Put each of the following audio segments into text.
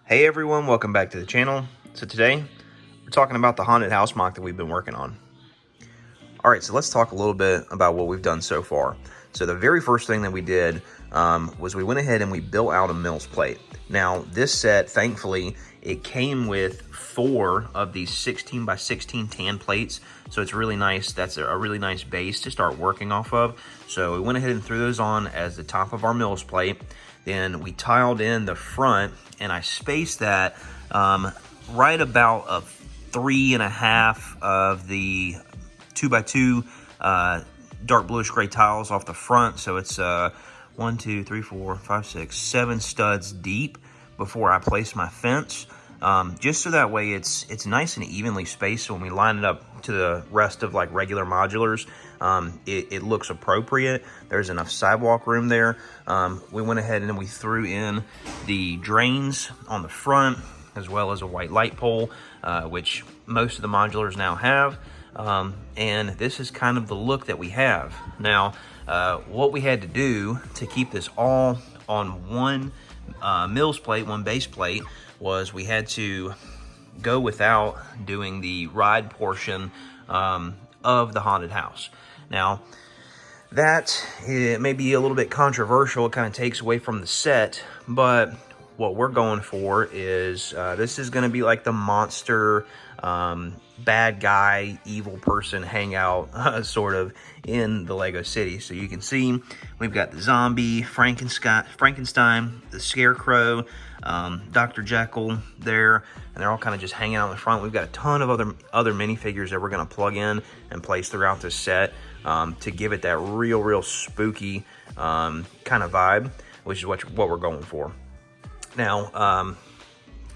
Hey everyone, welcome back to the channel. So today, we're talking about the haunted house mock that we've been working on. Alright, so let's talk a little bit about what we've done so far. So the very first thing that we did was we went ahead and we built out a Mills plate. Now this set, thankfully, it came with 4 of these 16 by 16 tan plates. So it's really nice. That's a really nice base to start working off of. So we went ahead and threw those on as the top of our Mills plate. Then we tiled in the front, and I spaced that right about a 3.5 of the 2x2 dark bluish gray tiles off the front. So it's 1, 2, 3, 4, 5, 6, 7 studs deep before I place my fence. Just so that way it's nice and evenly spaced. So when we line it up to the rest of like regular modulars, it looks appropriate. There's enough sidewalk room there. We went ahead and we threw in the drains on the front, as well as a white light pole, which most of the modulars now have. And this is kind of the look that we have. Now, what we had to do to keep this all on one Mills plate, one base plate, was we had to go without doing the ride portion of the haunted house. Now, that it may be a little bit controversial. It kind of takes away from the set, but what we're going for is this is going to be like the monster bad guy, evil person hangout sort of in the Lego City. So you can see we've got the zombie, Frankenstein, the Scarecrow, Dr. Jekyll there, and they're all kind of just hanging out in the front. We've got a ton of other minifigures that we're going to plug in and place throughout this set to give it that real spooky kind of vibe, which is what we're going for. Now,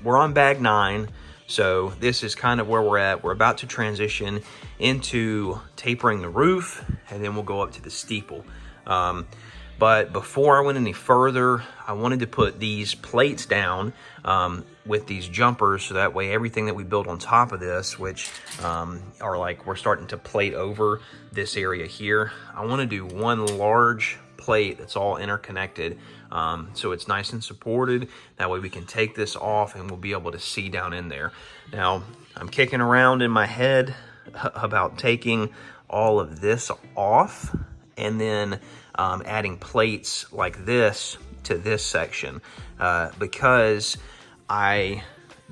we're on bag 9. So this is kind of where we're at. We're about to transition into tapering the roof, and then we'll go up to the steeple. But before I went any further, I wanted to put these plates down with these jumpers, so that way everything that we build on top of this, which are like we're starting to plate over this area here, I want to do one large plate that's all interconnected, so it's nice and supported. That way we can take this off and we'll be able to see down in there. Now, I'm kicking around in my head about taking all of this off and then adding plates like this to this section, because I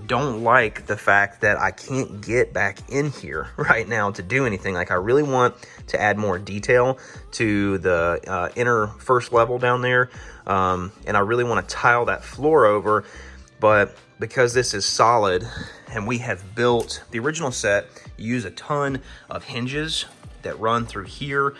don't like the fact that I can't get back in here right now to do anything. Like, I really want to add more detail to the inner first level down there, and I really want to tile that floor over, but because this is solid and we have built the original set, you use a ton of hinges that run through here.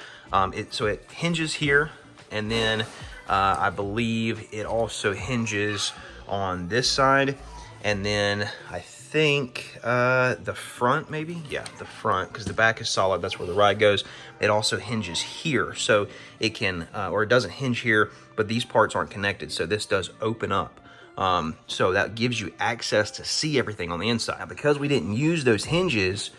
So it hinges here, and then I believe it also hinges on this side. And then I think the front, maybe? Yeah, the front, because the back is solid. That's where the ride goes. It also hinges here. So it can, or it doesn't hinge here, but these parts aren't connected. So this does open up. So that gives you access to see everything on the inside. Now, because we didn't use those hinges,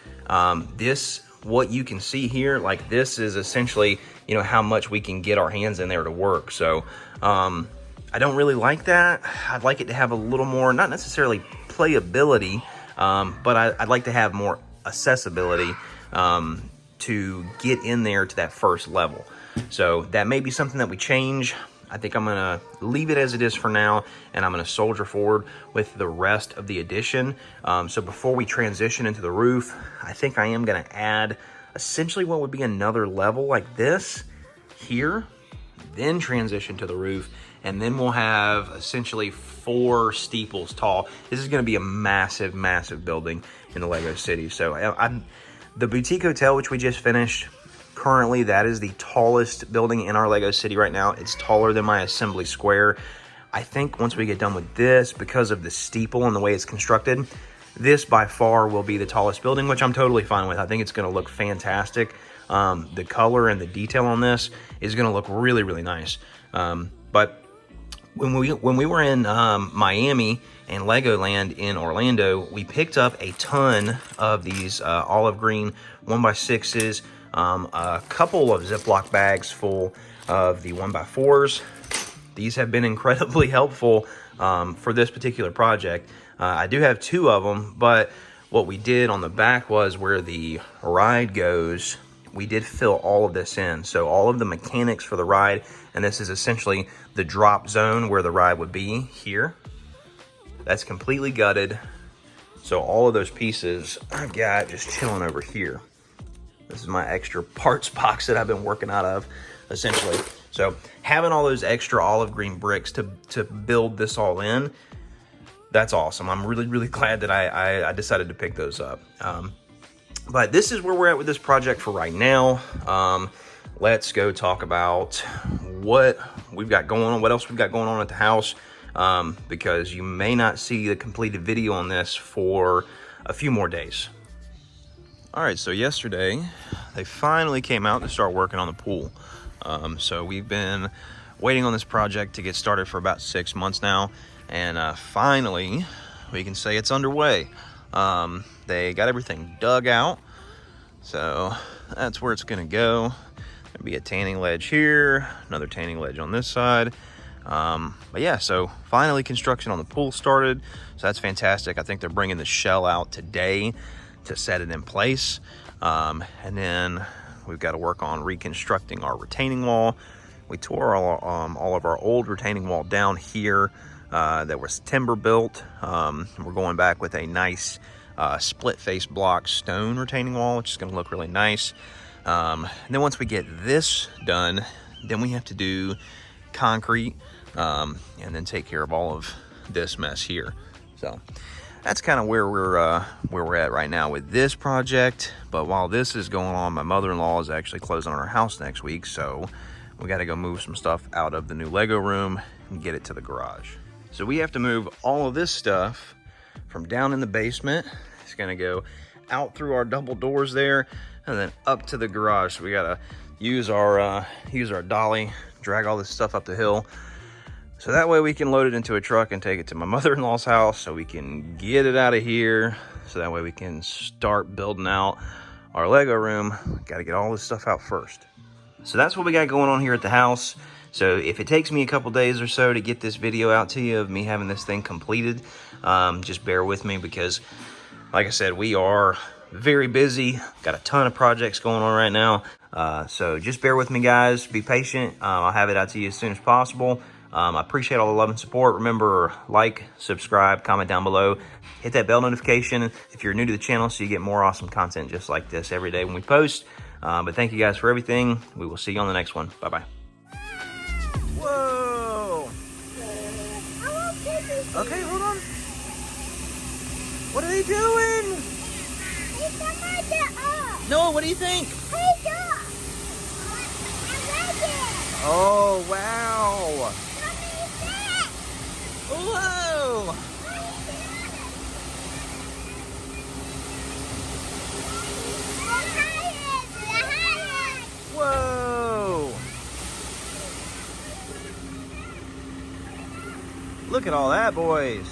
what you can see here, like this is essentially, you know, how much we can get our hands in there to work. So, I don't really like that. I'd like it to have a little more, not necessarily playability, but I'd like to have more accessibility to get in there to that first level. So that may be something that we change. I think I'm gonna leave it as it is for now, and I'm gonna soldier forward with the rest of the addition. So before we transition into the roof, I think I am gonna add essentially what would be another level like this here, then transition to the roof, and then we'll have essentially 4 steeples tall. This is going to be a massive building in the Lego City. So the Boutique Hotel, which we just finished, currently that is the tallest building in our Lego City right now. It's taller than my Assembly Square. I think once we get done with this, because of the steeple and the way it's constructed, this by far will be the tallest building, which I'm totally fine with. I think it's going to look fantastic. The color and the detail on this is going to look really nice. But when we were in Miami and Legoland in Orlando, we picked up a ton of these olive green 1x6s, a couple of Ziploc bags full of the 1x4s. These have been incredibly helpful for this particular project. I do have 2 of them, but what we did on the back was where the ride goes, we did fill all of this in. So all of the mechanics for the ride, and this is essentially the drop zone where the ride would be here. That's completely gutted. So all of those pieces I've got just chilling over here. This is my extra parts box that I've been working out of, essentially. So having all those extra olive green bricks to build this all in, that's awesome. I'm really, really glad that I decided to pick those up. But this is where we're at with this project for right now. Let's go talk about what we've got going on, what else we've got going on at the house, because you may not see the completed video on this for a few more days. All right, so yesterday they finally came out to start working on the pool. So we've been waiting on this project to get started for about 6 months now, and finally we can say it's underway. They got everything dug out, so that's where it's gonna go. There'll be a tanning ledge here, another tanning ledge on this side. But yeah, so finally construction on the pool started, so that's fantastic. I think they're bringing the shell out today to set it in place, and then we've got to work on reconstructing our retaining wall. We tore all of our old retaining wall down here that was timber built. We're going back with a nice split face block stone retaining wall, which is going to look really nice. And then once we get this done, then we have to do concrete, and then take care of all of this mess here. So that's kind of where we're at right now with this project. But while this is going on, my mother-in-law is actually closing on our house next week, so we got to go move some stuff out of the new Lego room and get it to the garage. So we have to move all of this stuff from down in the basement. It's gonna go out through our double doors there and then up to the garage. So we gotta use our dolly, drag all this stuff up the hill, so that way we can load it into a truck and take it to my mother-in-law's house so we can get it out of here. So that way we can start building out our Lego room. Got to get all this stuff out first. So that's what we got going on here at the house. So if it takes me a couple days or so to get this video out to you of me having this thing completed, just bear with me, because like I said, we are very busy. Got a ton of projects going on right now. So just bear with me, guys. Be patient. I'll have it out to you as soon as possible. I appreciate all the love and support. Remember, like, subscribe, comment down below. Hit that bell notification if you're new to the channel so you get more awesome content just like this every day when we post. But thank you guys for everything. We will see you on the next one. Bye-bye. Whoa! Okay, hold on. What are they doing? No, what do you think? Oh, wow. Whoa. Whoa. Look at all that, boys.